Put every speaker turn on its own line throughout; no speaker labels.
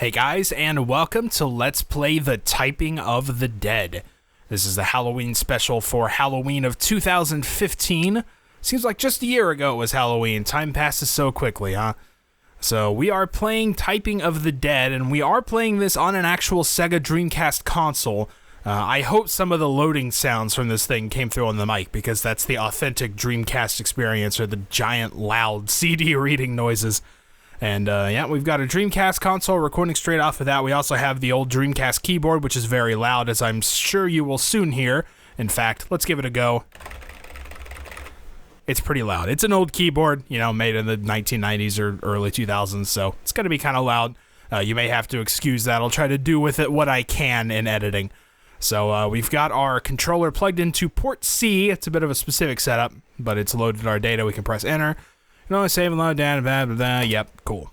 Hey guys, and welcome to Let's Play The Typing of the Dead. This is the Halloween special for Halloween of 2015. Seems like just a year ago it was Halloween. Time passes so quickly, huh? So we are playing Typing of the Dead, and we are playing this on an actual Sega Dreamcast console. I hope some of the loading sounds from this thing came through on the mic, because that's the authentic Dreamcast experience, or the giant, loud CD reading noises. And yeah, we've got a Dreamcast console recording straight off of that. We also have the old Dreamcast keyboard, which is very loud, as I'm sure you will soon hear. In fact, let's give it a go. It's pretty loud. It's an old keyboard, you know, made in the 1990s or early 2000s, so it's going to be kind of loud. You may have to excuse that. I'll try to do with it what I can in editing. So we've got our controller plugged into port C. It's a bit of a specific setup, but it's loaded our data. We can press enter. No, save and load down, blah, blah, blah. Yep, cool.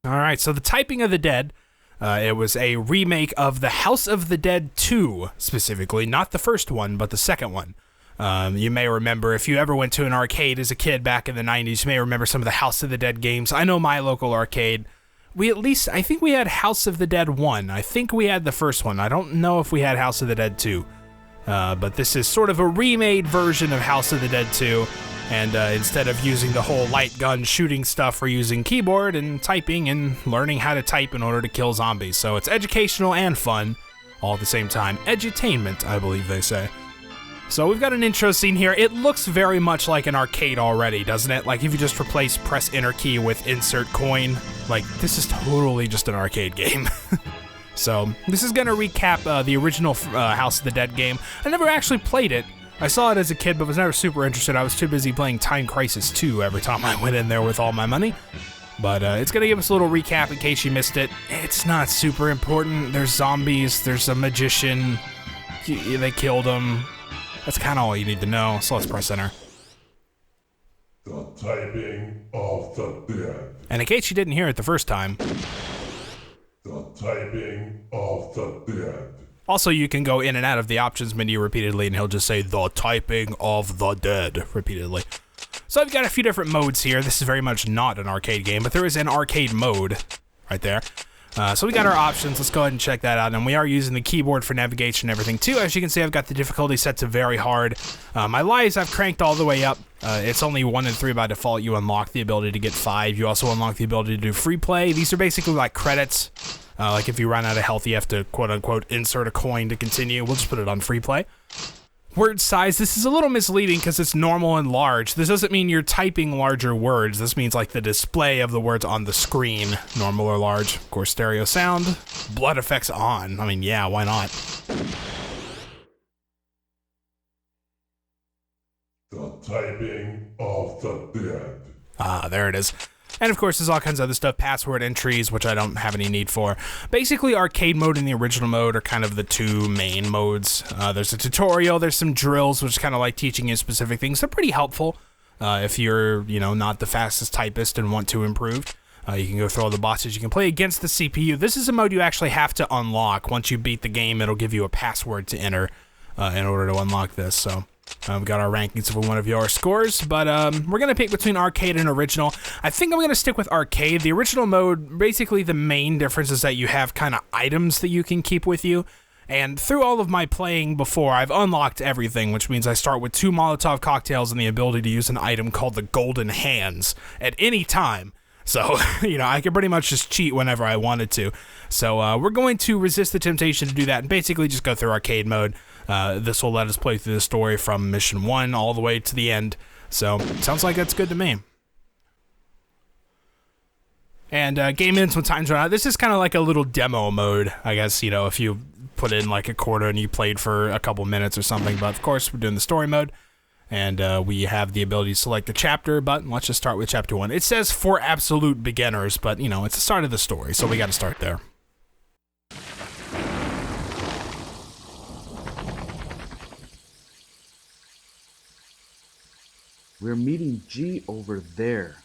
Alright, so the Typing of the Dead, it was a remake of the House of the Dead 2, specifically. Not the first one, but the second one. You may remember, if you ever went to an arcade as a kid back in the 90s, you may remember some of the House of the Dead games. I know my local arcade, I think we had House of the Dead 1. I think we had the first one. I don't know if we had House of the Dead 2. But this is sort of a remade version of House of the Dead 2. And instead of using the whole light gun shooting stuff, we're using keyboard and typing and learning how to type in order to kill zombies. So it's educational and fun all at the same time. Edutainment, I believe they say. So we've got an intro scene here. It looks very much like an arcade already, doesn't it? Like if you just replace press enter key with insert coin, like this is totally just an arcade game. So this is going to recap the original House of the Dead game. I never actually played it. I saw it as a kid, but was never super interested. I was too busy playing Time Crisis 2 every time I went in there with all my money. But it's going to give us a little recap in case you missed it. It's not super important. There's zombies. There's a magician. They killed him. That's kind of all you need to know. So let's press enter.
The Typing of the Dead.
And in case you didn't hear it the first time,
The Typing of the Dead.
also, you can go in and out of the options menu repeatedly, and he'll just say, The Typing of the Dead, repeatedly. So I've got a few different modes here. This is very much not an arcade game, but there is an arcade mode right there. So we got our options. Let's go ahead and check that out. And we are using the keyboard for navigation and everything, too. As you can see, I've got the difficulty set to very hard. My lives I've cranked all the way up. It's only 1 and 3 by default. You unlock the ability to get 5. You also unlock the ability to do free play. These are basically like credits. Like if you run out of health, you have to quote-unquote insert a coin to continue. We'll just put it on free play. Word size, this is a little misleading because it's normal and large. This doesn't mean you're typing larger words. This means like the display of the words on the screen, normal or large. Of course, stereo sound, blood effects on. I mean, yeah, why not?
The Typing of the Dead.
Ah, there it is. And of course, there's all kinds of other stuff, password entries, which I don't have any need for. Basically, arcade mode and the original mode are kind of the two main modes. There's a tutorial, there's some drills, which is kind of like teaching you specific things. They're pretty helpful if you're, you know, not the fastest typist and want to improve. You can go through all the bosses. You can play against the CPU. This is a mode you actually have to unlock. Once you beat the game, it'll give you a password to enter in order to unlock this, so... we've got our rankings if we want to view our scores, but we're going to pick between arcade and original. I think I'm going to stick with arcade. The original mode, basically the main difference is that you have kind of items that you can keep with you. And through all of my playing before, I've unlocked everything, which means I start with 2 Molotov cocktails and the ability to use an item called the Golden Hands at any time. So, you know, I can pretty much just cheat whenever I wanted to. So we're going to resist the temptation to do that and basically just go through arcade mode. This will let us play through the story from mission 1 all the way to the end. So, sounds like that's good to me. And game ends when time's run out. This is kind of like a little demo mode, I guess, you know, if you put in like a quarter and you played for a couple minutes or something. But of course, we're doing the story mode. And we have the ability to select the chapter button. Let's just start with chapter 1. It says for absolute beginners, but, you know, it's the start of the story, so we got to start there.
We're meeting G over there.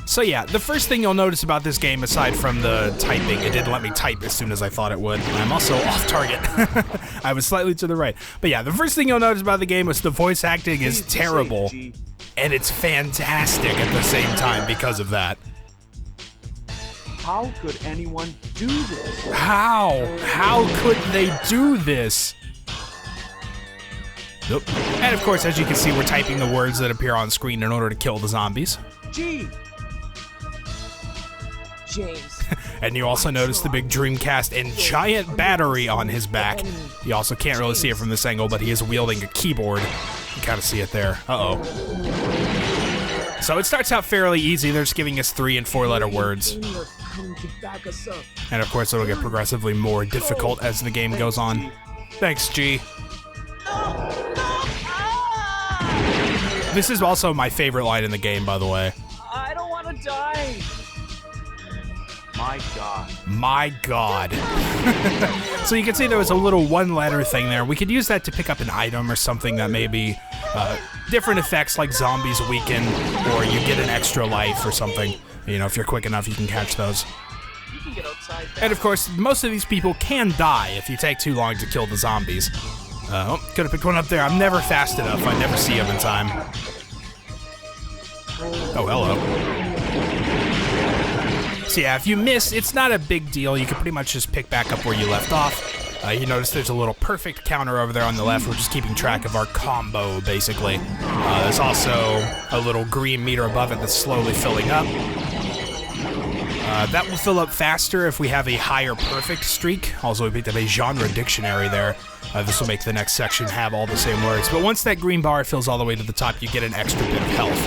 So yeah, the first thing you'll notice about this game, aside from the typing, it didn't let me type as soon as I thought it would. I'm also off target. I was slightly to the right. But yeah, the first thing you'll notice about the game is the voice acting is terrible. And it's fantastic at the same time because of that.
How could anyone do this?
How? How could they do this? Nope. And of course, as you can see, we're typing the words that appear on screen in order to kill the zombies.
G. James.
And you also notice the big Dreamcast and giant battery on his back. You also can't really see it from this angle, but he is wielding a keyboard. You kind of see it there. Uh-oh. So it starts out fairly easy. They're just giving us 3- and 4-letter words. And of course, it'll get progressively more difficult as the game goes on. Thanks, G. This is also my favorite line in the game, by the way.
I don't want to die. My God.
My God. So you can see there was a little 1-letter thing there. We could use that to pick up an item or something that may be different effects like zombies weaken, or you get an extra life or something. You know, if you're quick enough, you can catch those. And of course, most of these people can die if you take too long to kill the zombies. Oh, could have picked one up there. I'm never fast enough. I never see them in time. Oh, hello. So yeah, if you miss, it's not a big deal. You can pretty much just pick back up where you left off. You notice there's a little perfect counter over there on the left. We're just keeping track of our combo, basically. There's also a little green meter above it that's slowly filling up. That will fill up faster if we have a higher perfect streak. Also, we picked up a genre dictionary there. This will make the next section have all the same words. But once that green bar fills all the way to the top, you get an extra bit of health.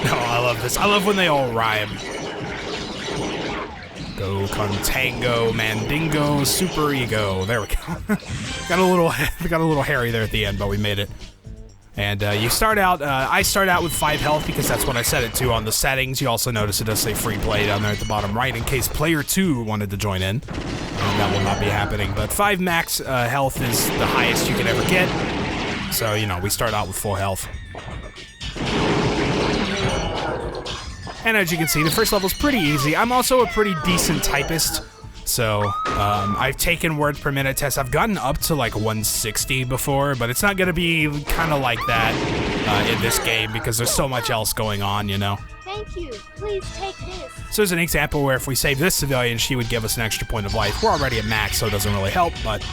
Oh, I love this. I love when they all rhyme. Go contango, mandingo, super ego. There we go. got a little hairy there at the end, but we made it. And you start out, I start out with 5 health because that's what I set it to on the settings. You also notice it does say free play down there at the bottom right in case player 2 wanted to join in. That will not be happening, but 5 max health is the highest you can ever get. So, you know, we start out with full health. And as you can see, the first level's pretty easy. I'm also a pretty decent typist. So, I've taken word per minute tests. I've gotten up to like 160 before, but it's not going to be kind of like that in this game because there's so much else going on, you know?
Thank you. Please take this.
So there's an example where if we save this civilian, she would give us an extra point of life. We're already at max, so it doesn't really help, but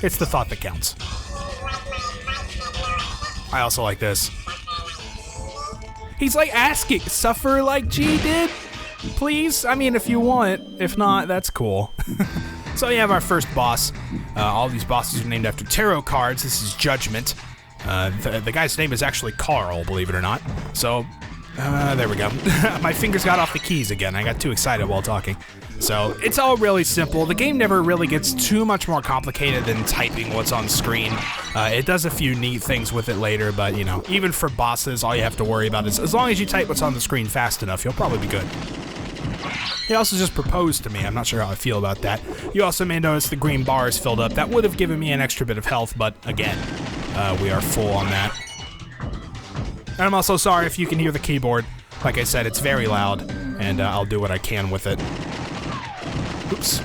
it's the thought that counts. I also like this. He's like asking, suffer like G did? Please? I mean, if you want. If not, that's cool. So we have our first boss. All these bosses are named after tarot cards. This is Judgment. The guy's name is actually Carl, believe it or not. So, there we go. My fingers got off the keys again. I got too excited while talking. So, it's all really simple. The game never really gets too much more complicated than typing what's on screen. It does a few neat things with it later, but, you know, even for bosses, all you have to worry about is as long as you type what's on the screen fast enough, you'll probably be good. He also just proposed to me. I'm not sure how I feel about that. You also may notice the green bar is filled up. That would have given me an extra bit of health, but again, we are full on that. And I'm also sorry if you can hear the keyboard. Like I said, it's very loud, and I'll do what I can with it. Oops.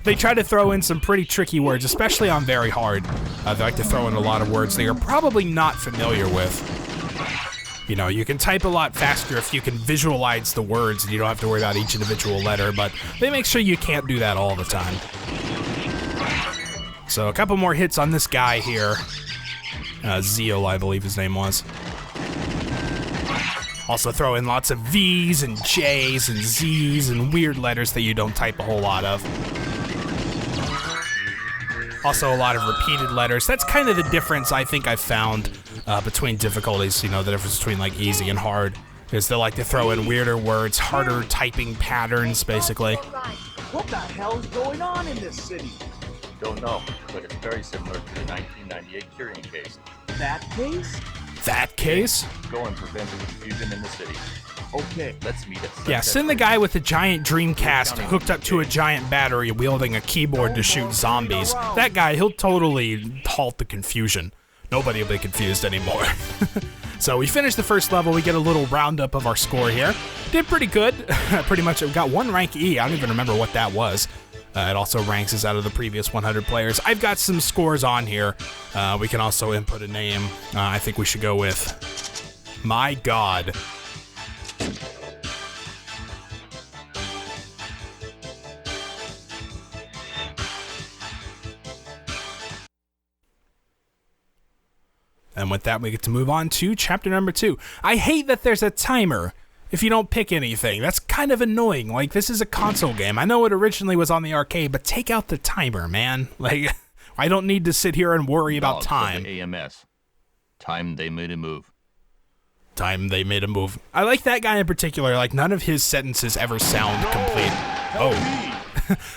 They try to throw in some pretty tricky words, especially on very hard. They like to throw in a lot of words they are probably not familiar with. You know, you can type a lot faster if you can visualize the words and you don't have to worry about each individual letter, but they make sure you can't do that all the time. So a couple more hits on this guy here. Zeal, I believe his name was. Also throw in lots of V's and J's and Z's and weird letters that you don't type a whole lot of. Also a lot of repeated letters. That's kind of the difference I think I've found between difficulties, you know, the difference between like easy and hard is they like to throw in weirder words, harder typing patterns, basically.
What the hell's going on in this city?
Don't know, but it's very similar to the 1998 Curing case.
That case?
That case?
Go and prevent the confusion in the city.
Okay.
Let's meet at
Yeah, send the guy with the giant Dreamcast hooked up to a giant battery wielding a keyboard to shoot zombies. That guy, he'll totally halt the confusion. Nobody will be confused anymore. So we finished the first level. We get a little roundup of our score here. Did pretty good. Pretty much we got 1 rank E. I don't even remember what that was. It also ranks us out of the previous 100 players. I've got some scores on here. We can also input a name. I think we should go with My God. And with that, we get to move on to chapter number 2. I hate that there's a timer if you don't pick anything. That's kind of annoying. Like, this is a console game. I know it originally was on the arcade, but take out the timer, man. Like, I don't need to sit here and worry about time.
AMS. Time they made a move.
Time they made a move. I like that guy in particular. Like, none of his sentences ever sound complete. Oh.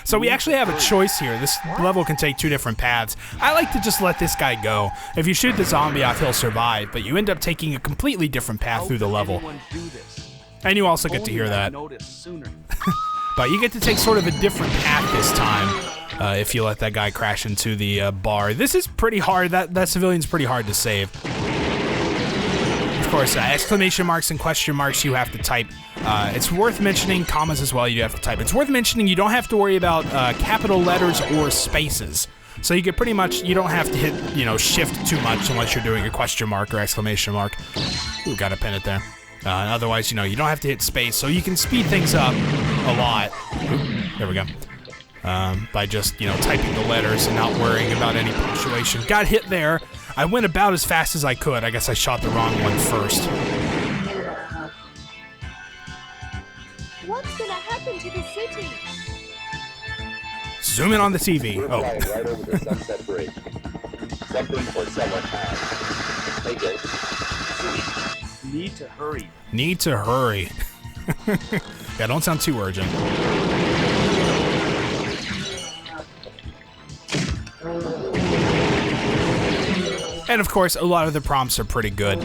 So we actually have a choice here. This level can take 2 different paths. I like to just let this guy go. If you shoot the zombie off, he'll survive, but you end up taking a completely different path through the level. And you also get to hear that. But you get to take sort of a different path this time if you let that guy crash into the bar. This is pretty hard. That civilian's pretty hard to save. Of course, exclamation marks and question marks you have to type. It's worth mentioning, commas as well, you have to type. It's worth mentioning you don't have to worry about capital letters or spaces. So you can pretty much, you don't have to hit, you know, shift too much unless you're doing a question mark or exclamation mark. Ooh, gotta pin it there. Otherwise, you know, you don't have to hit space, so you can speed things up a lot. Ooh, there we go. By just, you know, typing the letters and not worrying about any punctuation. Got hit there. I went about as fast as I could. I guess I shot the wrong one first.
What's gonna happen to the city?
Zoom in on the TV. Oh.
Right over the Sunset Bridge. Something for someone has. Take it.
Need to hurry.
Need to hurry. Yeah, don't sound too urgent. And of course, a lot of the prompts are pretty good.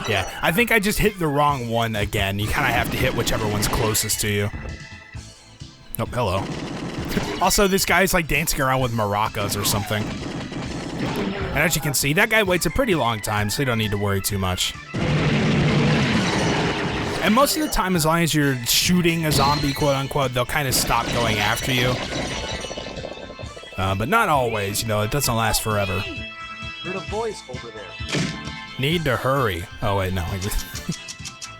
Yeah, I think I just hit the wrong one again. You kind of have to hit whichever one's closest to you. Oh, hello. Also, this guy's like dancing around with maracas or something. And as you can see, that guy waits a pretty long time, so you don't need to worry too much. And most of the time, as long as you're shooting a zombie, quote-unquote, they'll kind of stop going after you. But not always, you know, it doesn't last forever.
Heard a voice over there.
Need to hurry. Oh, wait, no.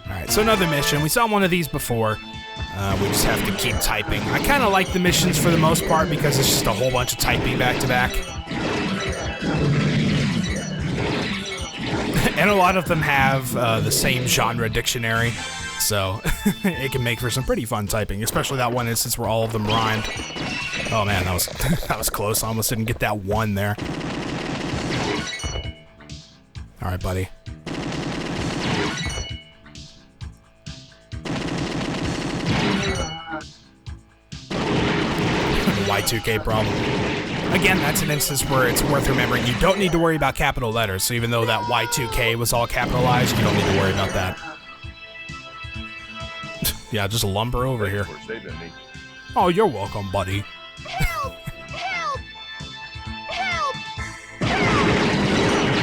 Alright, so another mission. We saw one of these before. We just have to keep typing. I kind of like the missions for the most part because it's just a whole bunch of typing back-to-back. And a lot of them have the same genre dictionary, so it can make for some pretty fun typing, especially that one instance where all of them rhymed. Oh man, that was that was close. I almost didn't get that one there. All right, buddy. The Y2K problem. Again, that's an instance where it's worth remembering you don't need to worry about capital letters, so even though that Y2K was all capitalized, you don't need to worry about that. Yeah, just lumber over here.
For saving me.
Oh, you're welcome, buddy.
Help! Help! Help!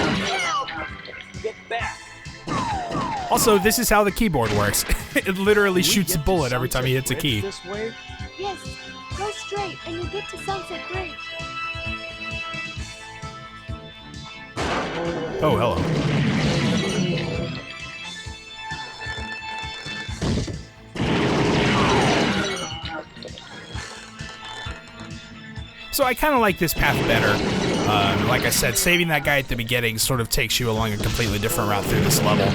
Help!
Get back.
Also, this is how the keyboard works. It literally shoots a bullet every time he hits a key.
This way?
Yes, go straight and you'll get to Sunset Bridge.
Oh, hello. So I kind of like this path better. Like I said, saving that guy at the beginning sort of takes you along a completely different route through this level.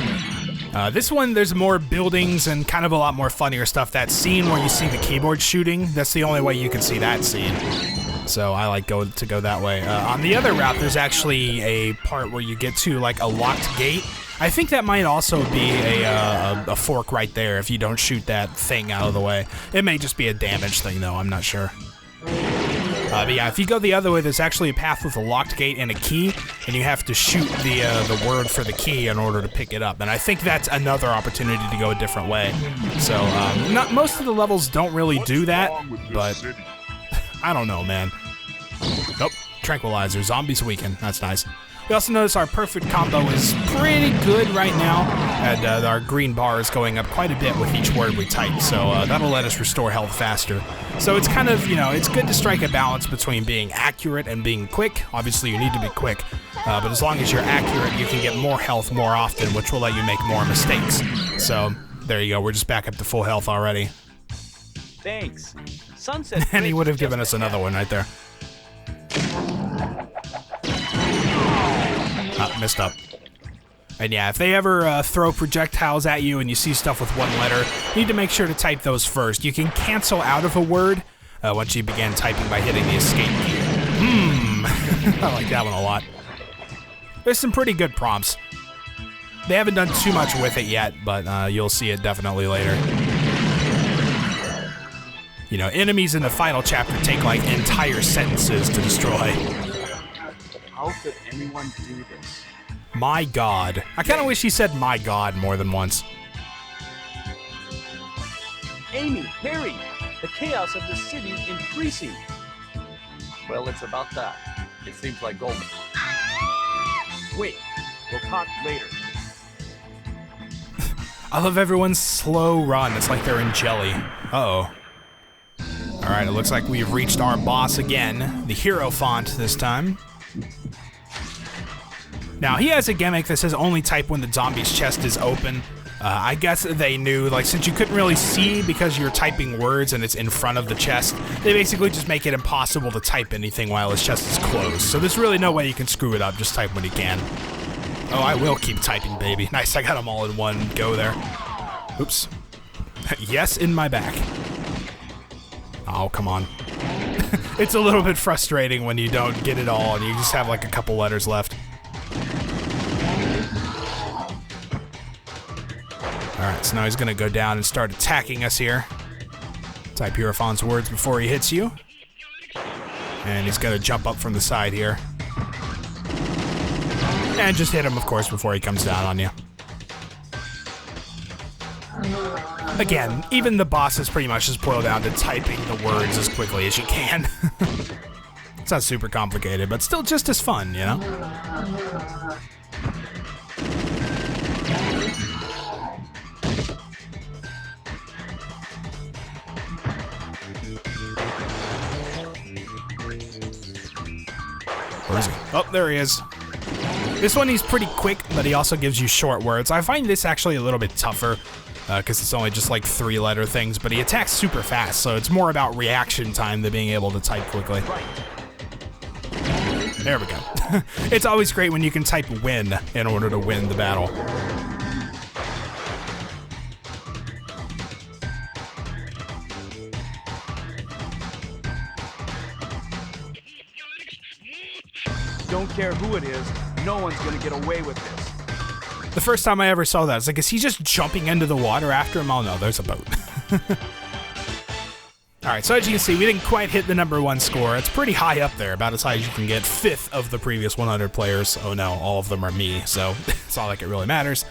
This one, there's more buildings and kind of a lot more funnier stuff. That scene where you see the keyboard shooting, that's the only way you can see that scene. So I like to go that way. On the other route, there's actually a part where you get to like a locked gate. I think that might also be a fork right there if you don't shoot that thing out of the way. It may just be a damage thing though, I'm not sure. But yeah, if you go the other way, there's actually a path with a locked gate and a key, and you have to shoot the word for the key in order to pick it up. And I think that's another opportunity to go a different way. So not most of the levels don't really do that, but I don't know, man. Nope, tranquilizer, zombies weaken. That's nice. We also notice our perfect combo is pretty good right now, and our green bar is going up quite a bit with each word we type, so that'll let us restore health faster. So it's kind of, it's good to strike a balance between being accurate and being quick. Obviously, you need to be quick, but as long as you're accurate, you can get more health more often, which will let you make more mistakes. So there you go, we're just back up to full health already.
Thanks. Sunset.
And he
Bridge
would have
is
given
just
us another
ahead.
one right there. Messed up. And yeah, if they ever throw projectiles at you and you see stuff with one letter, you need to make sure to type those first. You can cancel out of a word once you begin typing by hitting the escape key. I like that one a lot. There's some pretty good prompts. They haven't done too much with it yet, but you'll see it definitely later. Enemies in the final chapter take like entire sentences to destroy.
How could anyone do this?
My God. I kind of wish he said my God more than once.
Amy, Harry, the chaos of the city is increasing.
Well, it's about that. It seems like Goldman.
Wait, we'll talk later.
I love everyone's slow run. It's like they're in jelly. Uh-oh. Alright, it looks like we've reached our boss again. The hero font this time. Now, he has a gimmick that says only type when the zombie's chest is open. I guess they knew, since you couldn't really see because you're typing words and it's in front of the chest, they basically just make it impossible to type anything while his chest is closed. So there's really no way you can screw it up, just type when you can. Oh, I will keep typing, baby. Nice, I got them all in one go there. Oops. Yes, in my back. Oh, come on. It's a little bit frustrating when you don't get it all and you just have a couple letters left. Alright, so now he's gonna go down and start attacking us here. Type Hierophant's words before he hits you. And he's gonna jump up from the side here. And just hit him, of course, before he comes down on you. Again, even the bosses pretty much just boil down to typing the words as quickly as you can. It's not super complicated, but still just as fun, Where is he? Oh, there he is. This one, he's pretty quick, but he also gives you short words. I find this actually a little bit tougher, because it's only just 3-letter things, but he attacks super fast, so it's more about reaction time than being able to type quickly. There we go. It's always great when you can type win in order to win the battle.
Don't care who it is, no one's gonna get away with this.
The first time I ever saw that, I was like, is he just jumping into the water after him? Oh no, there's a boat. Alright, so as you can see, we didn't quite hit the #1 score. It's pretty high up there, about as high as you can get. 5th of the previous 100 players. Oh no, all of them are me, so it's not like it really matters.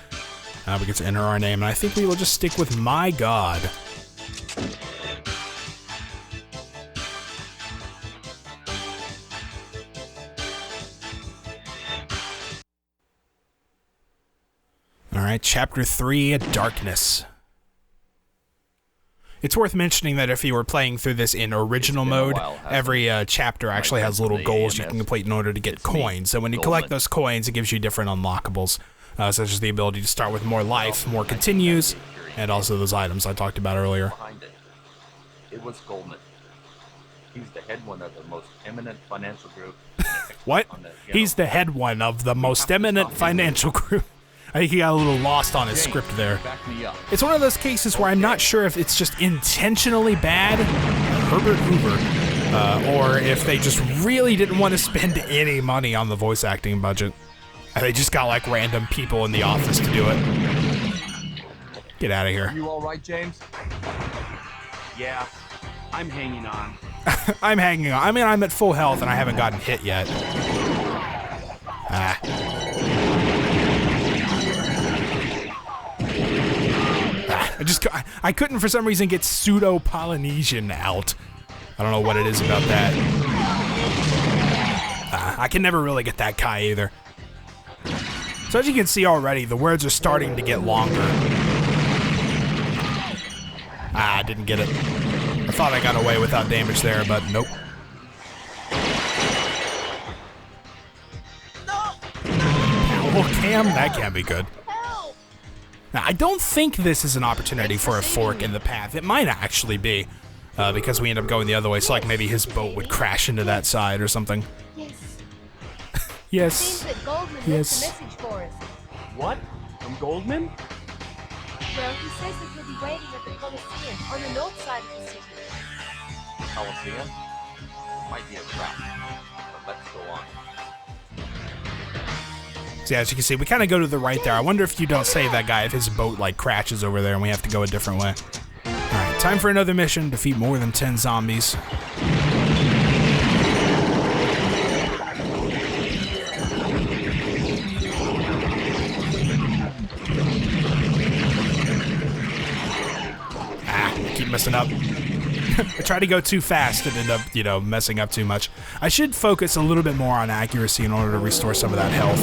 We get to enter our name, and I think we will just stick with my God. Alright, Chapter 3, Darkness. It's worth mentioning that if you were playing through this in original mode, every chapter actually has little goals you can complete in order to get coins. So when you collect those coins, it gives you different unlockables, such as the ability to start with more life, more continues, and also those items I talked about earlier.
Behind it. It was Goldman. He's the head one of the most eminent financial group.
What? He's the head one of the most eminent financial group. I think he got a little lost on his script there.
Back me up.
It's one of those cases where I'm not sure if it's just intentionally bad, Herbert Hoover, or if they just really didn't want to spend any money on the voice acting budget. And they just got random people in the office to do it. Get out of here.
You all right, James? Yeah, I'm hanging on.
I'm hanging on. I mean, I'm at full health and I haven't gotten hit yet. I couldn't for some reason get pseudo-Polynesian out. I don't know what it is about that. I can never really get that Kai either. So as you can see already, the words are starting to get longer. Ah, I didn't get it. I thought I got away without damage there, but nope. Well, Cam, that can't be good. Now, I don't think this is an opportunity for a fork in the path. It might actually be, because we end up going the other way, so like maybe his boat would crash into that side or something.
Yes.
Yes.
Seems that Goldman
Yes.
left a message for us.
What? From Goldman?
Well, he says that he'll be waiting at the Coliseum on the north side of the city.
Coliseum? Might be a trap, but let's go on.
So yeah, as you can see, we kind of go to the right there. I wonder if you don't save that guy if his boat like crashes over there and we have to go a different way. Alright, time for another mission. Defeat more than 10 zombies. Keep messing up. I try to go too fast and end up, you know, messing up too much. I should focus a little bit more on accuracy in order to restore some of that health.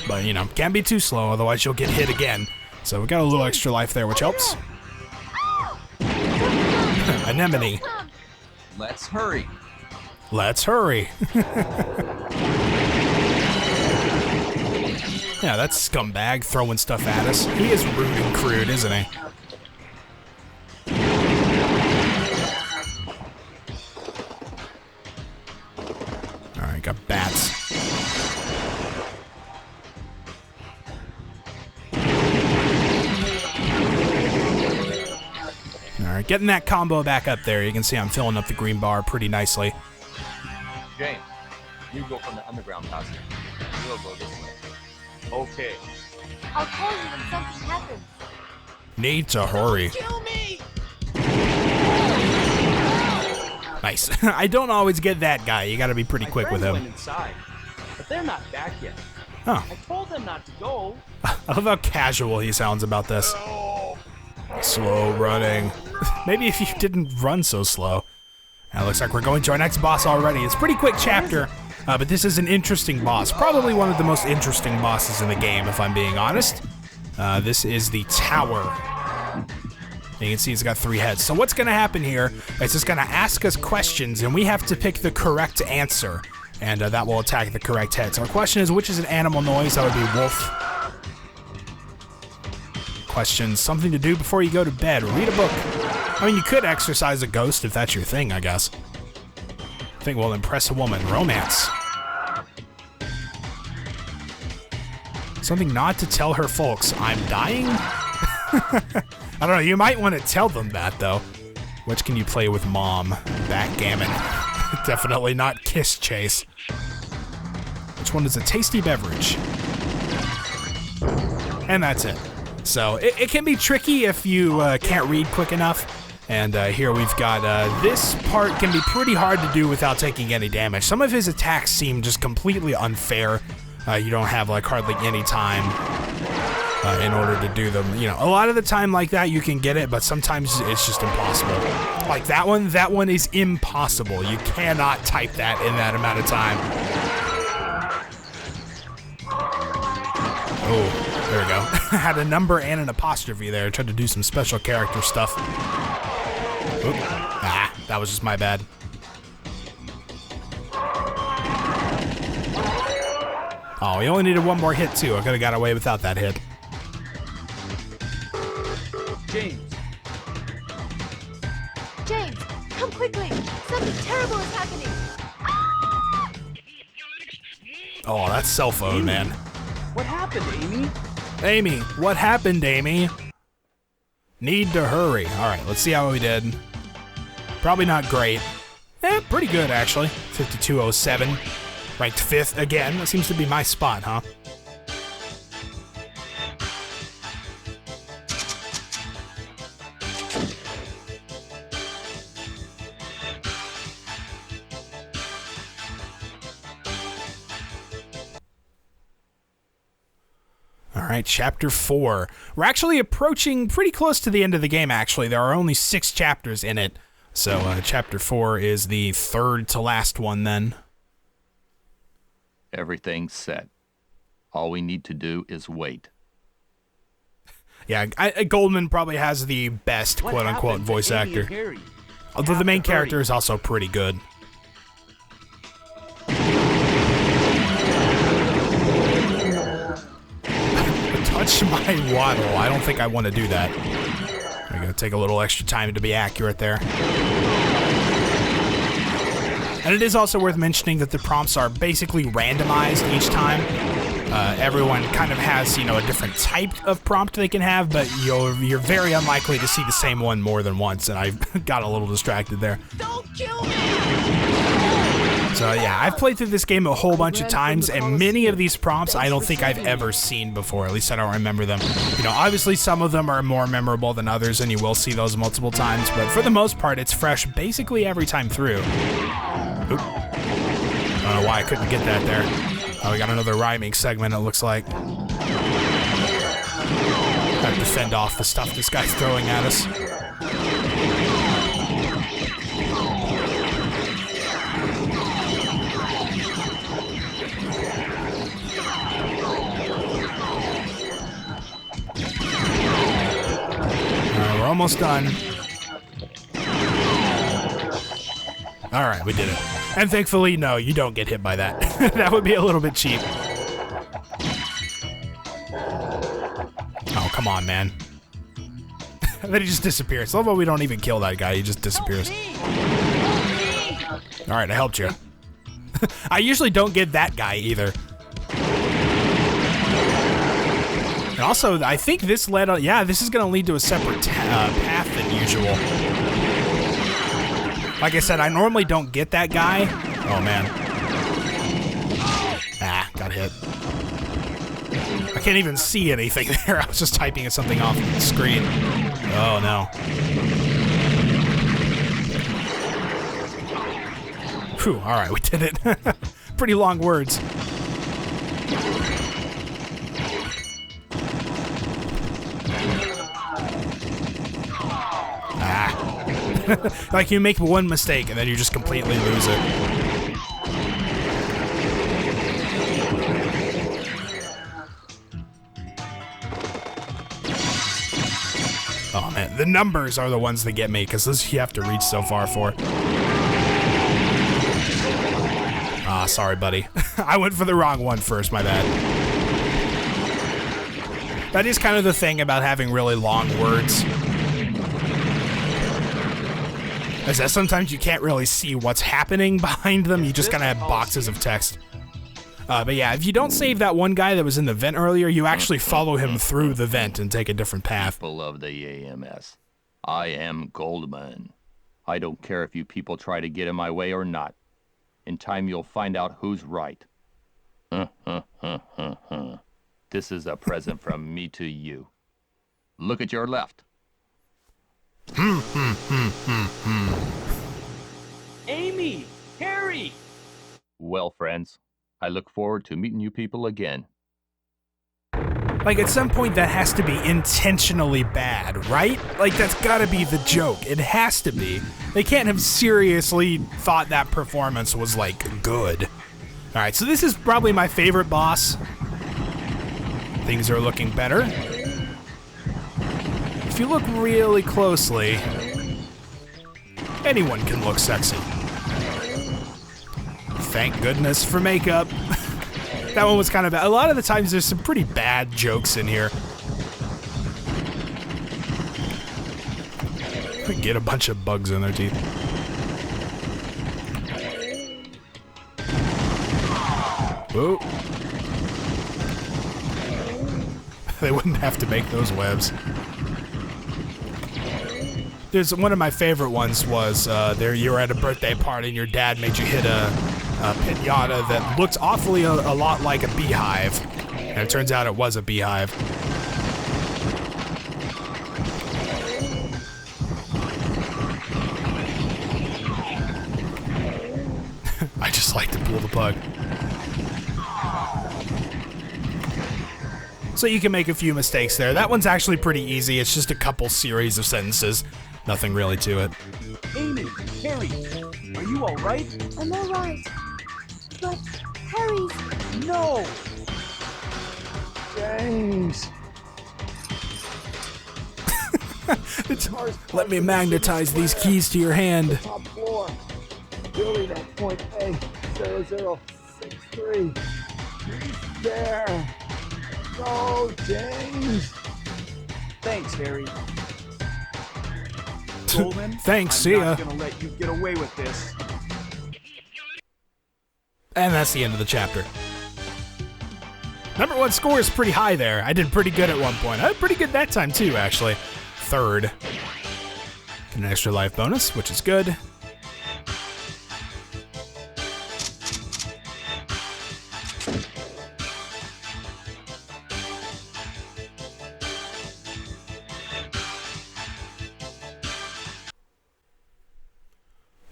But, you know, can't be too slow, otherwise you'll get hit again. So we got a little extra life there, which helps. Anemone.
Let's hurry.
Let's hurry. Yeah, that scumbag throwing stuff at us. He is rude and crude, isn't he? Alright, got bats. Alright, getting that combo back up there. You can see I'm filling up the green bar pretty nicely.
James, you go from the underground passage. We'll go this way. Okay.
I'll call you when something happens.
Need to hurry.
Kill me!
Nice. I don't always get that guy. You gotta be pretty quick with
My friends
him.
went inside, but they're not back yet.
Oh.
I told them not to go.
I love how casual he sounds about this. Slow running. Maybe if you didn't run so slow. Now it looks like we're going to our next boss already. It's a pretty quick chapter, but this is an interesting boss. Probably one of the most interesting bosses in the game, if I'm being honest. This is the Tower. You can see it's got 3 heads. So what's going to happen here is it's going to ask us questions, and we have to pick the correct answer. And that will attack the correct head. So our question is, which is an animal noise? That would be wolf. Questions, something to do before you go to bed. Read a book. I mean, you could exercise a ghost if that's your thing, I guess. I think we'll impress a woman. Romance. Something not to tell her folks. I'm dying? I don't know, you might want to tell them that, though. Which can you play with mom? Backgammon. Definitely not kiss chase. Which one is a tasty beverage? And that's it. So, it can be tricky if you can't read quick enough. And here we've got, this part can be pretty hard to do without taking any damage. Some of his attacks seem just completely unfair. You don't have, like, hardly any time in order to do them. You know, a lot of the time like that you can get it, but sometimes it's just impossible. Like that one is impossible. You cannot type that in that amount of time. Oh. There we go. Had a number and an apostrophe there. Tried to do some special character stuff. Oop. Ah, that was just my bad. Oh, we only needed one more hit, too. I could have got away without that hit.
James,
James, come quickly! Something terrible is happening!
Oh, that's cell phone, man.
what happened, Amy?
Amy, what happened, Amy? Need to hurry. All right, let's see how we did. Probably not great. Pretty good, actually. 5207. Ranked 5th again. That seems to be my spot, huh? All right, Chapter 4. We're actually approaching pretty close to the end of the game, actually. There are only 6 chapters in it. So, Chapter 4 is the 3rd to last one, then.
Everything's set. All we need to do is wait.
Yeah, Goldman probably has the best quote-unquote voice actor. Although the main character is also pretty good. Touch my waddle. I don't think I want to do that. I'm going to take a little extra time to be accurate there. And it is also worth mentioning that the prompts are basically randomized each time. Everyone kind of has, a different type of prompt they can have, but you're very unlikely to see the same one more than once, and I got a little distracted there.
Don't kill me!
So yeah, I've played through this game a whole bunch of times, and many of these prompts I don't think I've ever seen before. At least I don't remember them. Obviously some of them are more memorable than others, and you will see those multiple times, but for the most part, it's fresh basically every time through. Oop. I don't know why I couldn't get that there. Oh, we got another rhyming segment, it looks like. Have to fend off the stuff this guy's throwing at us. Alright, we're almost done. Alright, we did it. And thankfully, no, you don't get hit by that. That would be a little bit cheap. Oh, come on, man. Then he just disappears. Although we don't even kill that guy, he just disappears. Alright, I helped you. I usually don't get that guy either. And also, I think this led on... Yeah, this is going to lead to a separate path than usual. Like I said, I normally don't get that guy. Oh, man. Ah, got hit. I can't even see anything there. I was just typing something off the screen. Oh, no. Whew, alright, we did it. Pretty long words. Like, you make one mistake, and then you just completely lose it. Oh, man. The numbers are the ones that get me, because those you have to reach so far for. Ah, sorry, buddy. I went for the wrong one first, my bad. That is kind of the thing about having really long words. Is that sometimes you can't really see what's happening behind them. You just kind of have boxes of text. But yeah, if you don't save that one guy that was in the vent earlier, you actually follow him through the vent and take a different path.
People of the AMS, I am Goldman. I don't care if you people try to get in my way or not. In time, you'll find out who's right. This is a present from me to you. Look at your left.
Amy! Harry!
Well, friends, I look forward to meeting you people again.
Like, at some point, that has to be intentionally bad, right? Like, that's gotta be the joke. It has to be. They can't have seriously thought that performance was, like, good. Alright, so this is probably my favorite boss. Things are looking better. If you look really closely, anyone can look sexy. Thank goodness for makeup. That one was kind of bad. A lot of the times there's some pretty bad jokes in here. Get a bunch of bugs in their teeth. Whoa. They wouldn't have to make those webs. There's one of my favorite ones was there you were at a birthday party and your dad made you hit a pinata that looked awfully a lot like a beehive, and it turns out it was a beehive. I just like to pull the plug. So you can make a few mistakes there. That one's actually pretty easy. It's just a couple series of sentences. Nothing really to it.
Amy! Harry! Are you alright?
I'm alright. But Harry's
No! James!
Let me magnetize these keys to your hand.
Top floor. Building at point A, 0063. He's there. Go, James! Thanks, Harry. Goldman,
Thanks, see
I'm
ya.
not gonna let you get away with this.
And that's the end of the chapter. Number 1 score is pretty high there. I did pretty good at one point. I did pretty good that time too, actually. 3rd. Get an extra life bonus, which is good.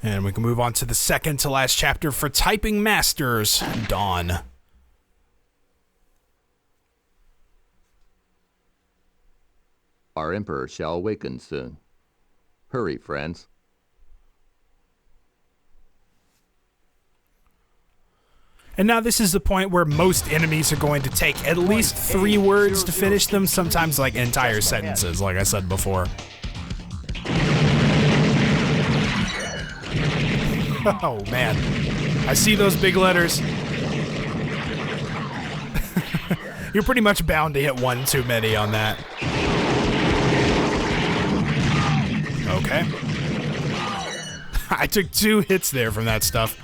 And we can move on to the second to last chapter for Typing Masters, Dawn.
Our Emperor shall awaken soon. Hurry, friends.
And now this is the point where most enemies are going to take at least 3 words to finish them, sometimes like entire sentences, like I said before. Oh man, I see those big letters. You're pretty much bound to hit 1 too many on that. Okay. I took 2 hits there from that stuff.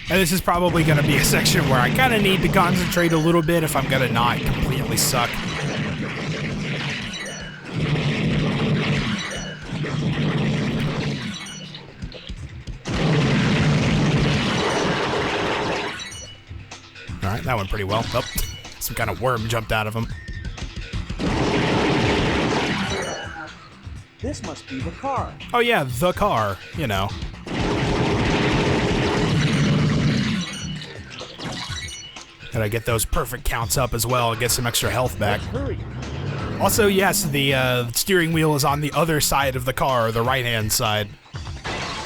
And this is probably going to be a section where I kind of need to concentrate a little bit if I'm going to not completely suck. Alright, that went pretty well. Oh, some kind of worm jumped out of him.
This must be the car.
Oh yeah, the car, you know. Gotta get those perfect counts up as well and get some extra health back.
Hurry.
Also, yes, the steering wheel is on the other side of the car, the right-hand side.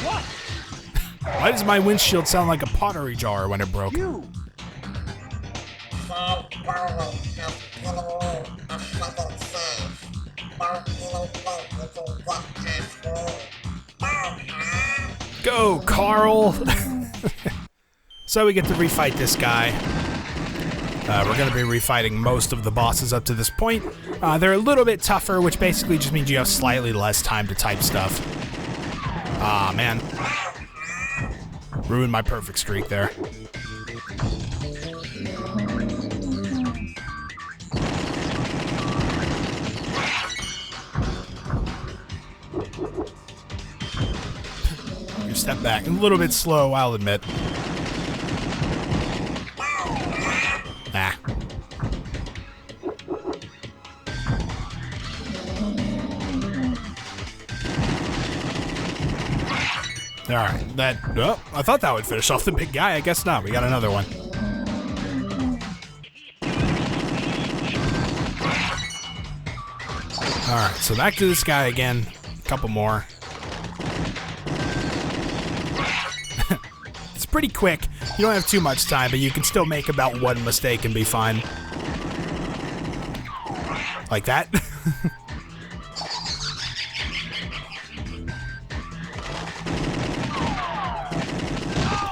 What?
Why does my windshield sound like a pottery jar when it broke?
You.
Go, Carl! So we get to refight this guy. We're going to be refighting most of the bosses up to this point. They're a little bit tougher, which basically just means you have slightly less time to type stuff. Ah, man. Ruined my perfect streak there. You step back. A little bit slow, I'll admit. Ah. Alright, that... Oh, I thought that would finish off the big guy. I guess not. We got another one. Alright, so back to this guy again. A couple more. It's pretty quick. You don't have too much time, but you can still make about 1 mistake and be fine. Like that.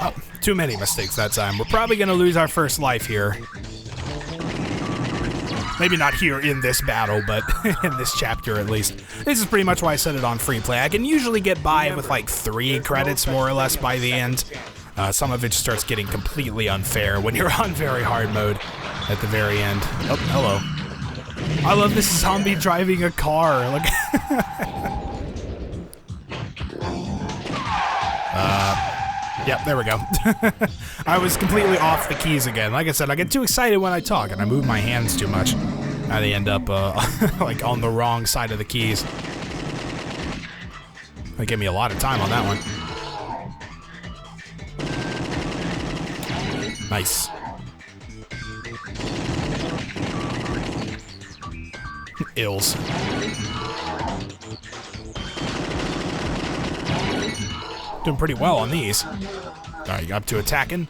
Oh, too many mistakes that time. We're probably going to lose our first life here. Maybe not here in this battle, but in this chapter at least. This is pretty much why I set it on free play. I can usually get by with like 3 credits more or less by the end. Some of it just starts getting completely unfair when you're on very hard mode at the very end. Oh, hello. I love this zombie driving a car. Look. Yep, there we go. I was completely off the keys again. Like I said, I get too excited when I talk, and I move my hands too much. And they end up like on the wrong side of the keys. They give me a lot of time on that one. Nice. ills. Doing pretty well on these. Alright, up to attacking.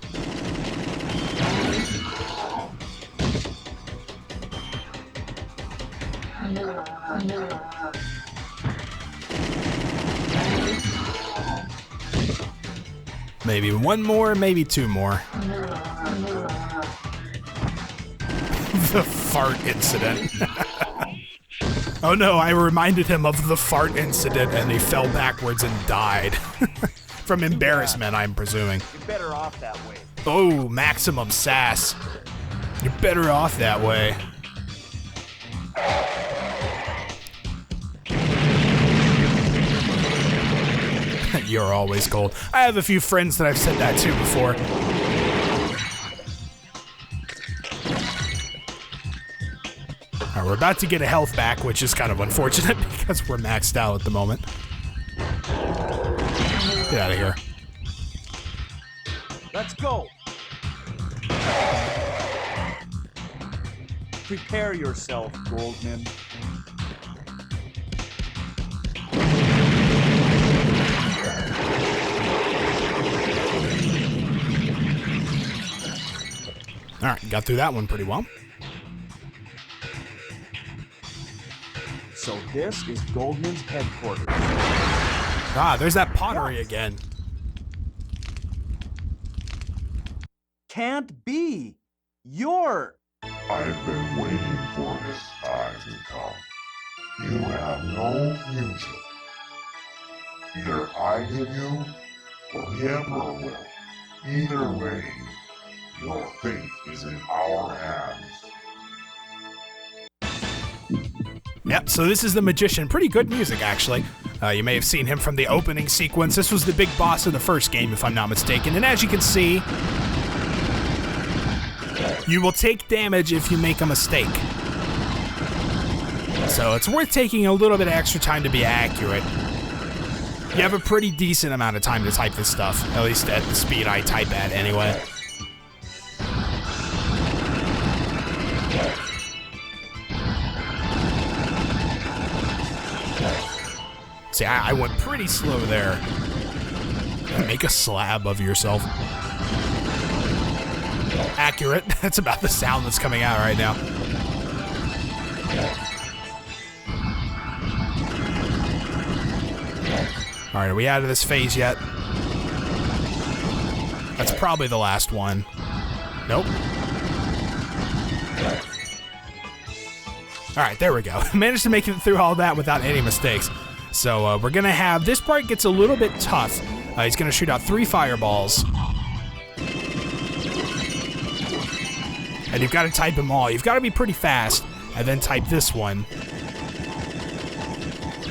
Maybe one more, maybe two more. The fart incident. Oh no, I reminded him of the fart incident and he fell backwards and died. From embarrassment, I'm presuming.
You're better off that way.
Oh, maximum sass. You're better off that way. You're always cold. I have a few friends that I've said that to before. Alright, we're about to get a health back, which is kind of unfortunate because we're maxed out at the moment. Get out of here.
Let's go. Prepare yourself, Goldman.
Alright, got through that one pretty well.
So this is Goldman's headquarters.
Ah, there's that pottery again.
Can't be. You're...
I've been waiting for this time to come. You have no future. Either I give you, or the Emperor will. Either way, your fate is in our hands.
Yep, so this is the Magician. Pretty good music, actually. You may have seen him from the opening sequence. This was the big boss of the first game, if I'm not mistaken. And as you can see, you will take damage if you make a mistake. So it's worth taking a little bit of extra time to be accurate. You have a pretty decent amount of time to type this stuff, at least at the speed I type at anyway. See, I went pretty slow there. Make a slab of yourself. Accurate. That's about the sound that's coming out right now. Alright, are we out of this phase yet? That's probably the last one. Nope. Alright, there we go. Managed to make it through all that without any mistakes. So we're gonna have, this part gets a little bit tough. He's gonna shoot out 3 fireballs. And you've got to type them all. You've got to be pretty fast, and then type this one.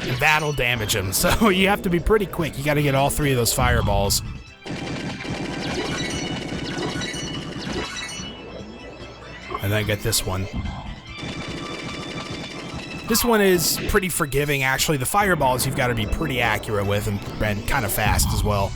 And that'll damage him. So you have to be pretty quick. You got to get all 3 of those fireballs. And then get this one. This one is pretty forgiving, actually. The fireballs you've got to be pretty accurate with and kind of fast as well.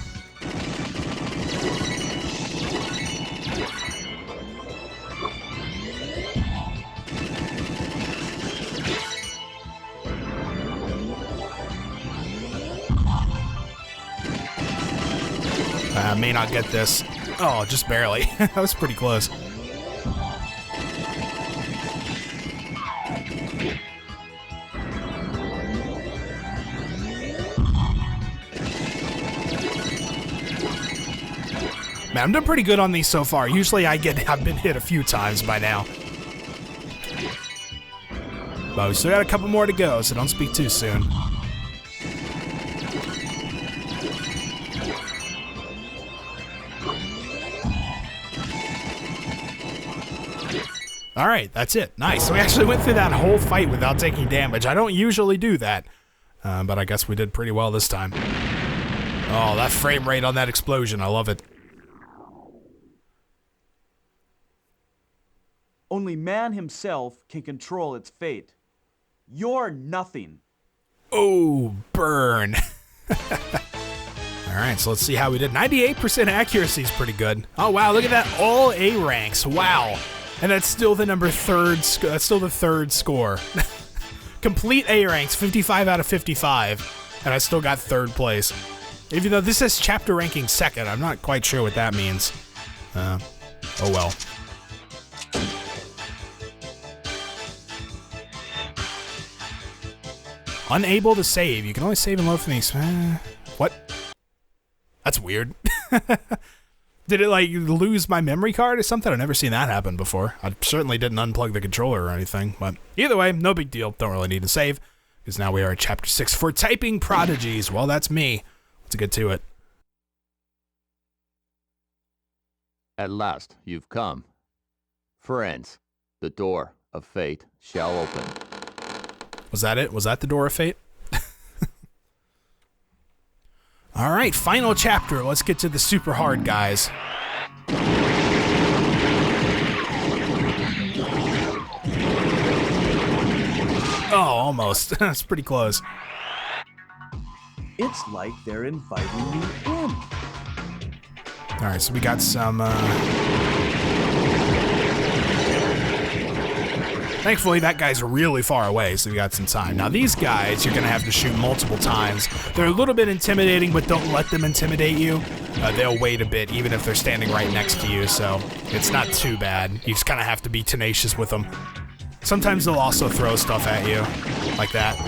I may not get this. Oh, just barely. That was pretty close. Man, I'm doing pretty good on these so far. Usually I've been hit a few times by now. But we still got a couple more to go, so don't speak too soon. Alright, that's it. Nice. We actually went through that whole fight without taking damage. I don't usually do that. But I guess we did pretty well this time. Oh, that frame rate on that explosion. I love it.
Only man himself can control its fate. You're nothing.
Oh, burn. Alright, so let's see how we did. 98% accuracy is pretty good. Oh, wow, look at that. All A ranks. Wow. And that's still the that's still the third score. Complete A ranks, 55 out of 55, and I still got 3rd place. Even though this says chapter ranking 2nd, I'm not quite sure what that means. Oh well. Unable to save. You can only save and load from these. What? That's weird. Did it, like, lose my memory card or something? I've never seen that happen before. I certainly didn't unplug the controller or anything, but either way, no big deal. Don't really need to save, because now we are at Chapter 6 for Typing Prodigies. Well, that's me. Let's get to it.
At last you've come. Friends, the door of fate shall open.
Was that it? Was that the door of fate? All right, final chapter. Let's get to the super hard guys. Oh, almost. That's pretty close.
It's like they're inviting you in.
All right, so we got some... Thankfully, that guy's really far away, so we got some time. Now, these guys, you're going to have to shoot multiple times. They're a little bit intimidating, but don't let them intimidate you. They'll wait a bit, even if they're standing right next to you, so it's not too bad. You just kind of have to be tenacious with them. Sometimes they'll also throw stuff at you, like that.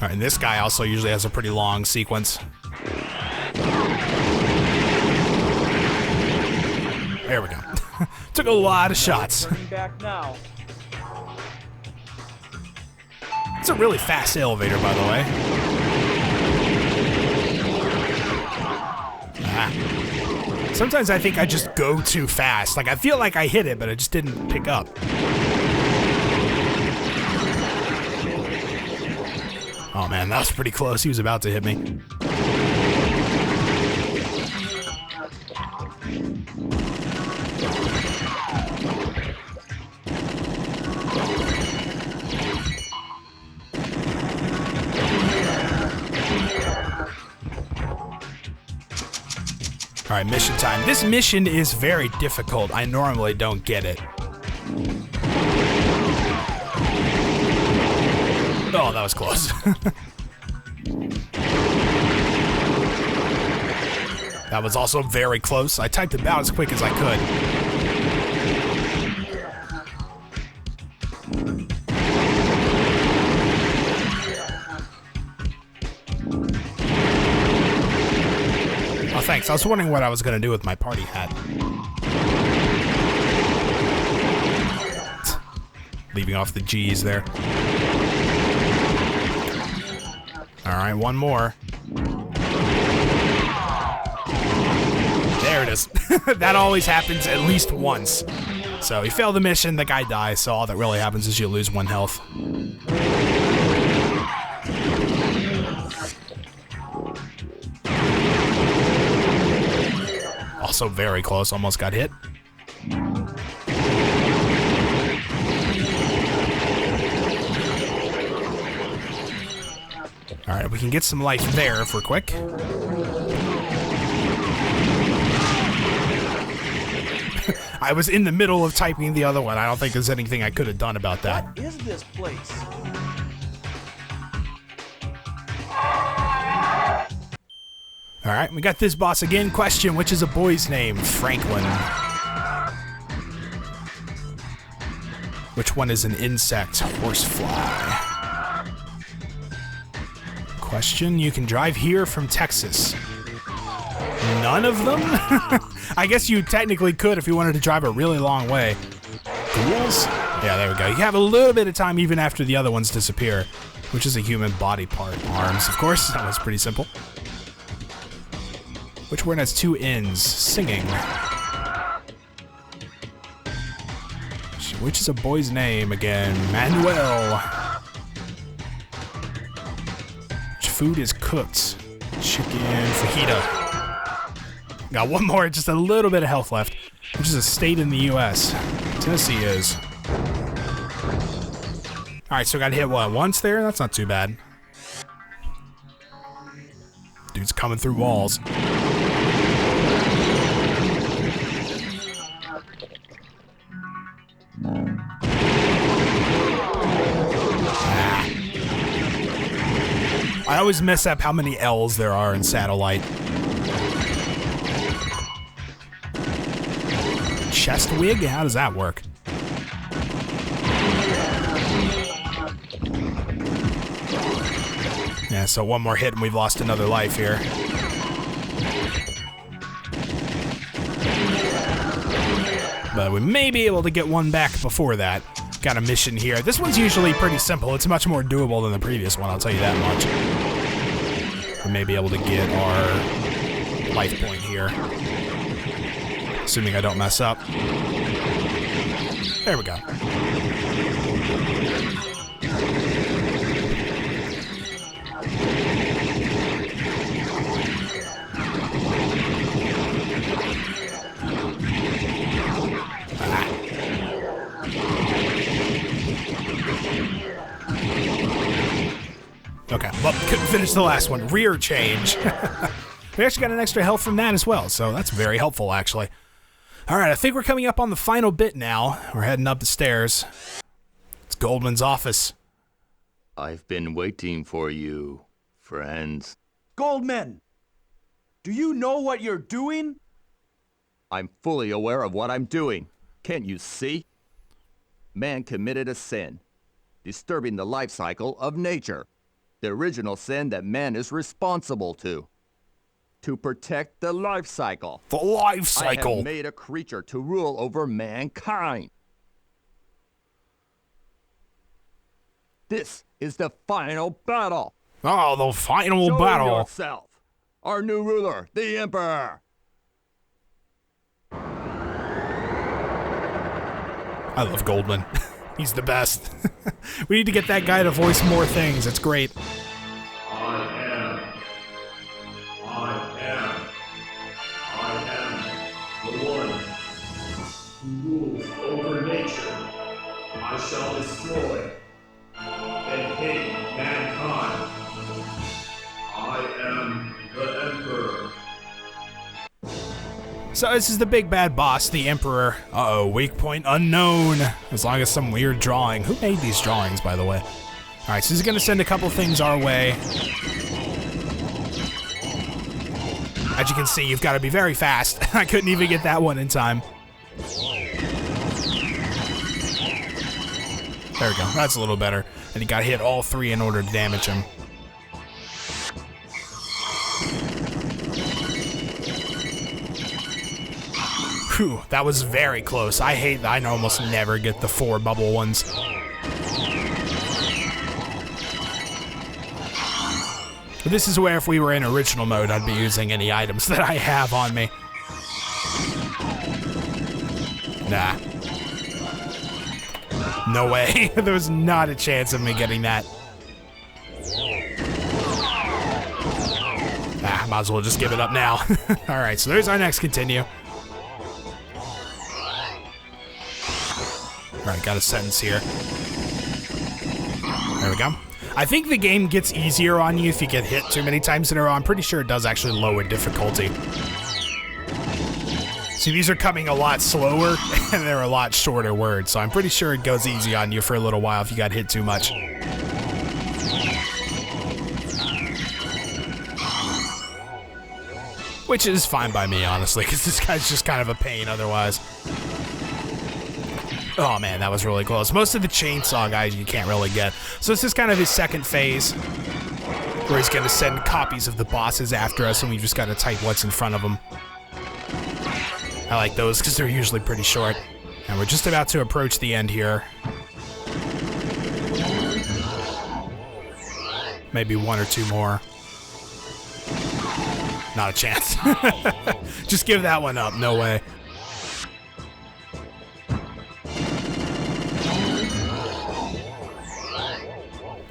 All right, and this guy also usually has a pretty long sequence. There we go. Took a lot of shots.
Turning back now.
It's a really fast elevator, by the way. Ah. Sometimes I think I just go too fast. Like, I feel like I hit it, but I just didn't pick up. Oh man, that was pretty close. He was about to hit me. All right, mission time. This mission is very difficult. I normally don't get it. Oh, that was close. That was also very close. I typed about as quick as I could. Oh, thanks. I was wondering what I was going to do with my party hat. Leaving off the G's there. All right, one more. There it is. That always happens at least once. So you fail the mission, the guy dies, so all that really happens is you lose 1 health. Also very close, almost got hit. Alright, we can get some life there if we're quick. I was in the middle of typing the other one. I don't think there's anything I could have done about that.
What is this place?
Alright, we got this boss again. Question, which is a boy's name? Franklin. Which one is an insect? Horsefly. Question, you can drive here from Texas. None of them? I guess you technically could if you wanted to drive a really long way. Ghouls? Yeah, there we go. You have a little bit of time even after the other ones disappear, which is a human body part. Arms, of course. That was pretty simple. Which word has 2 ends? Singing. Which is a boy's name again? Manuel. Which food is cooked? Chicken fajita. Got one more, just a little bit of health left. Which is a state in the U.S. Tennessee is. Alright, so got hit, what, once there? That's not too bad. Dude's coming through walls. I always mess up how many L's there are in Satellite. Chest wig? How does that work? Yeah, so one more hit and we've lost another life here. But we may be able to get one back before that. Got a mission here. This one's usually pretty simple. It's much more doable than the previous one, I'll tell you that much. We may be able to get our life point here. Assuming I don't mess up. There we go. Okay, well, couldn't finish the last one. Rear change. We actually got an extra health from that as well, so that's very helpful, actually. All right, I think we're coming up on the final bit now. We're heading up the stairs. It's Goldman's office.
I've been waiting for you, friends.
Goldman! Do you know what you're doing?
I'm fully aware of what I'm doing. Can't you see? Man committed a sin, disturbing the life cycle of nature. The original sin that man is responsible to protect the life cycle.
The life cycle.
I have made a creature to rule over mankind. This is the final battle.
Oh, the final
Show
battle.
yourself, our new ruler, the Emperor.
I love Goldman. He's the best. We need to get that guy to voice more things. It's great.
I am the one who rules over nature. I shall destroy and hate mankind. I am the Emperor.
So this is the big bad boss, the Emperor. Uh-oh, weak point unknown. As long as some weird drawing. Who made these drawings, by the way? Alright, so he's gonna send a couple things our way. As you can see, you've got to be very fast. I couldn't even get that one in time. There we go. That's a little better. And you got to hit all three in order to damage him. Whew, that was very close. I almost never get the 4 bubble ones. But this is where if we were in original mode, I'd be using any items that I have on me. Nah. No way. There was not a chance of me getting that. Ah, might as well just give it up now. Alright, so there's our next continue. Alright, got a sentence here. There we go. I think the game gets easier on you if you get hit too many times in a row. I'm pretty sure it does actually lower difficulty. See, these are coming a lot slower, and they're a lot shorter words, so I'm pretty sure it goes easy on you for a little while if you got hit too much. Which is fine by me, honestly, because this guy's just kind of a pain otherwise. Oh man, that was really close. Most of the chainsaw guys you can't really get. So this is kind of his second phase, where he's going to send copies of the bosses after us, and we just got to type what's in front of them. I like those because they're usually pretty short. And we're just about to approach the end here. Maybe 1 or 2 more. Not a chance. Just give that one up. No way.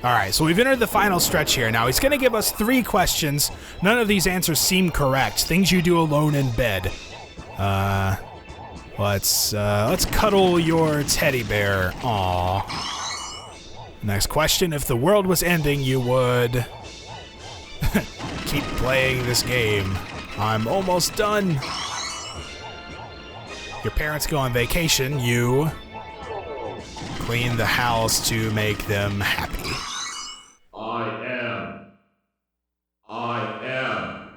Alright, so we've entered the final stretch here. Now, he's going to give us 3 questions. None of these answers seem correct. Things you do alone in bed. Let's cuddle your teddy bear. Aww. Next question. If the world was ending, you would... keep playing this game. I'm almost done. Your parents go on vacation. You clean the house to make them happy.
I am.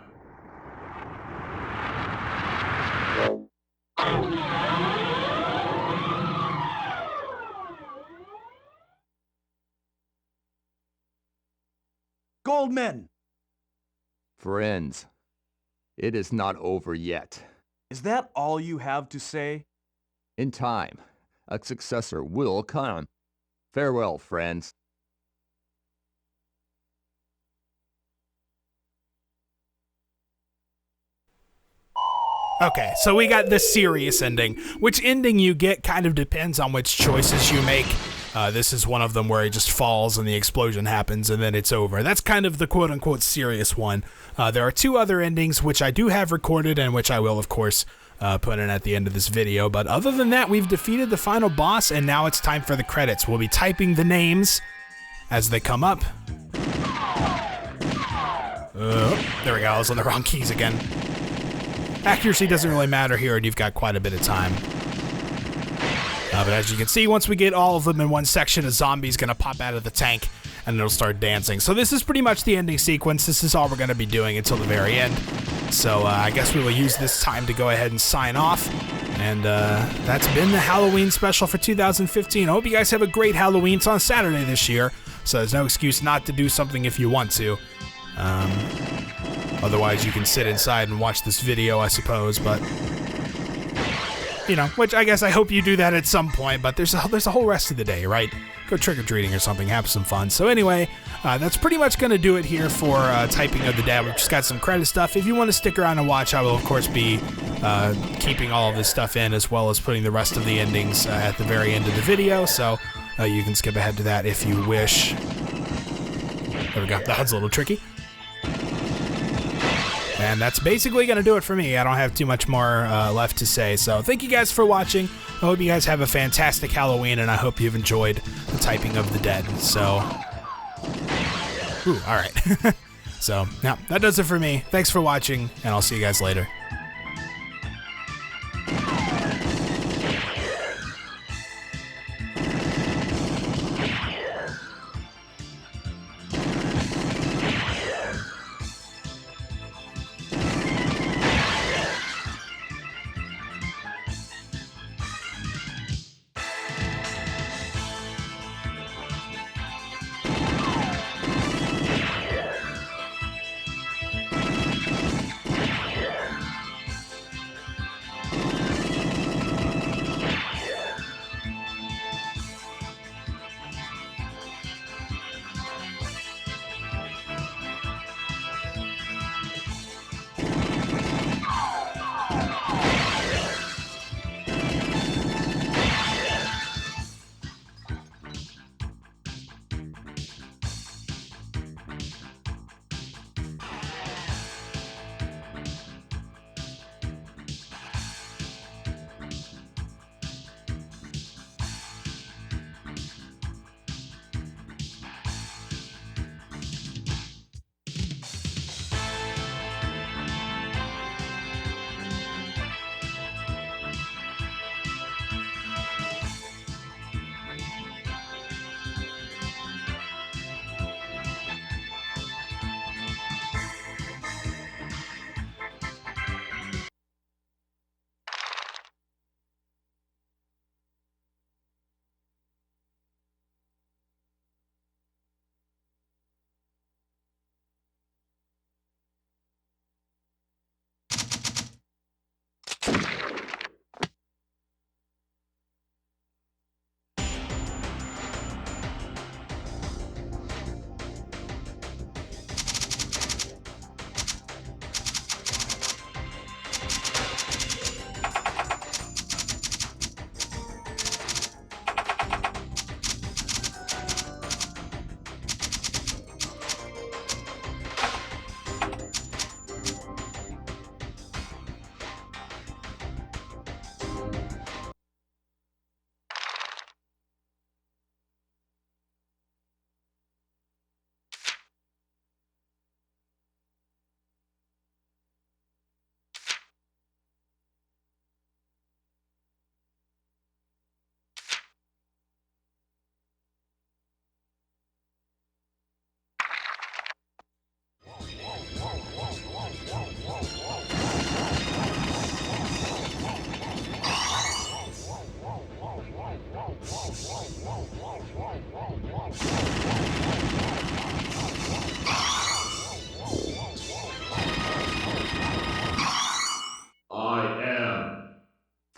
Goldman!
Friends, it is not over yet.
Is that all you have to say?
In time, a successor will come. Farewell, friends.
Okay, so we got this serious ending. Which ending you get kind of depends on which choices you make. This is one of them where he just falls and the explosion happens and then it's over. That's kind of the quote-unquote serious one. There are 2 other endings which I do have recorded and which I will, of course, put in at the end of this video. But other than that, we've defeated the final boss and now it's time for the credits. We'll be typing the names as they come up. There we go, I was on the wrong keys again. Accuracy doesn't really matter here, and you've got quite a bit of time. But as you can see, once we get all of them in one section, a zombie's going to pop out of the tank, and it'll start dancing. So this is pretty much the ending sequence. This is all we're going to be doing until the very end. So I guess we will use this time to go ahead and sign off. And that's been the Halloween special for 2015. I hope you guys have a great Halloween. It's on Saturday this year, so there's no excuse not to do something if you want to. Otherwise, you can sit inside and watch this video, I suppose, but, you know, which I guess I hope you do that at some point, but there's a whole rest of the day, right? Go trick-or-treating or something, have some fun. So anyway, that's pretty much going to do it here for Typing of the Dead. We've just got some credit stuff. If you want to stick around and watch, I will, of course, be keeping all of this stuff in, as well as putting the rest of the endings at the very end of the video, so you can skip ahead to that if you wish. There we go. That was a little tricky. And that's basically going to do it for me. I don't have too much more left to say. So thank you guys for watching. I hope you guys have a fantastic Halloween, and I hope you've enjoyed the Typing of the Dead. So, all right. So, yeah, that does it for me. Thanks for watching, and I'll see you guys later.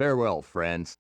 Farewell, friends.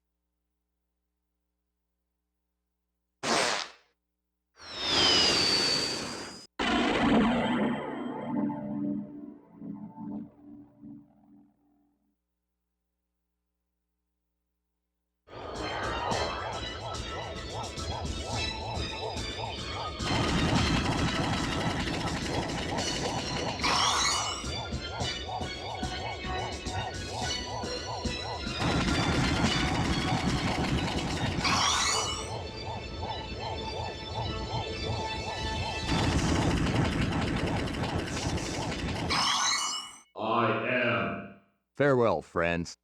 I am.
Farewell, friends.